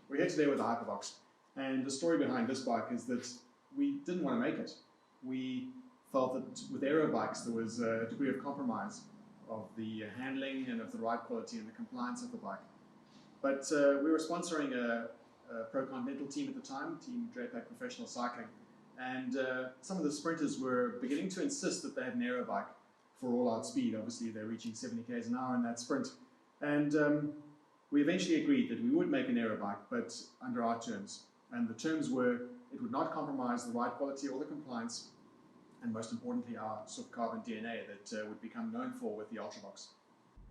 We're here today with the Hypervox, and the story behind this bike is that we didn't want to make it. We felt that with aero bikes there was a degree of compromise of the handling and of the ride quality and the compliance of the bike. But we were sponsoring a pro-continental team at the time, Team Drapac Professional Cycling, and some of the sprinters were beginning to insist that they had an aero bike for all-out speed. Obviously they're reaching 70 km an hour in that sprint. And we eventually agreed that we would make an aero bike, but under our terms. And the terms were it would not compromise the ride quality or the compliance, and most importantly our SwiftCarbon DNA that would become known for with the Ultravox.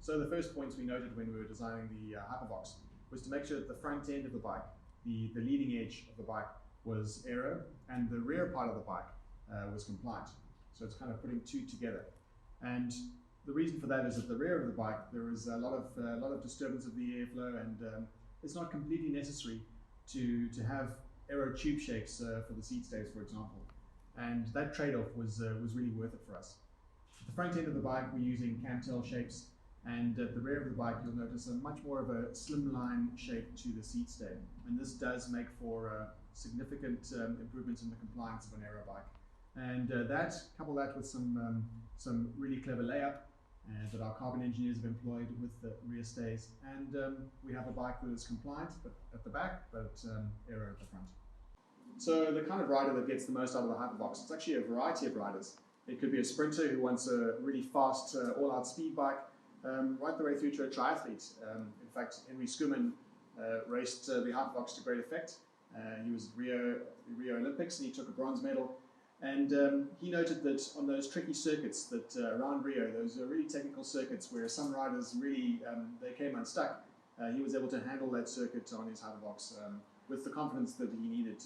So the first points we noted when we were designing the Hypervox was to make sure that the front end of the bike, the leading edge of the bike, was aero, and the rear part of the bike was compliant. So it's kind of putting two together. And the reason for that is at the rear of the bike there is a lot of disturbance of the airflow, and it's not completely necessary to have aero tube shapes for the seat stays, for example. And that trade-off was really worth it for us. At the front end of the bike we're using camtail shapes, and at the rear of the bike you'll notice a much more of a slimline shape to the seat stay. And this does make for significant improvements in the compliance of an aero bike. And couple that with some really clever layup that our carbon engineers have employed with the rear stays, and we have a bike that is compliant at the back, but aero at the front. So the kind of rider that gets the most out of the Hypervox, it's actually a variety of riders. It could be a sprinter who wants a really fast all-out speed bike, right the way through to a triathlete. In fact, Henry Schoeman raced the Hypervox to great effect. He was at the Rio Olympics and he took a bronze medal. And he noted that on those tricky circuits that around Rio, those are really technical circuits where some riders really, they came unstuck, he was able to handle that circuit on his Hypervox with the confidence that he needed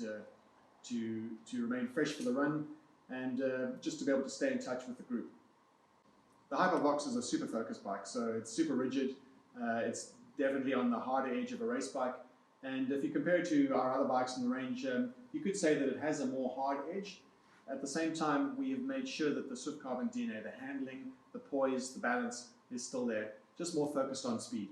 to remain fresh for the run and just to be able to stay in touch with the group. The Hypervox is a super focused bike, so it's super rigid, it's definitely on the harder edge of a race bike, and if you compare it to our other bikes in the range, you could say that it has a more hard edge. At the same time, we have made sure that the SwiftCarbon DNA, the handling, the poise, the balance is still there, just more focused on speed.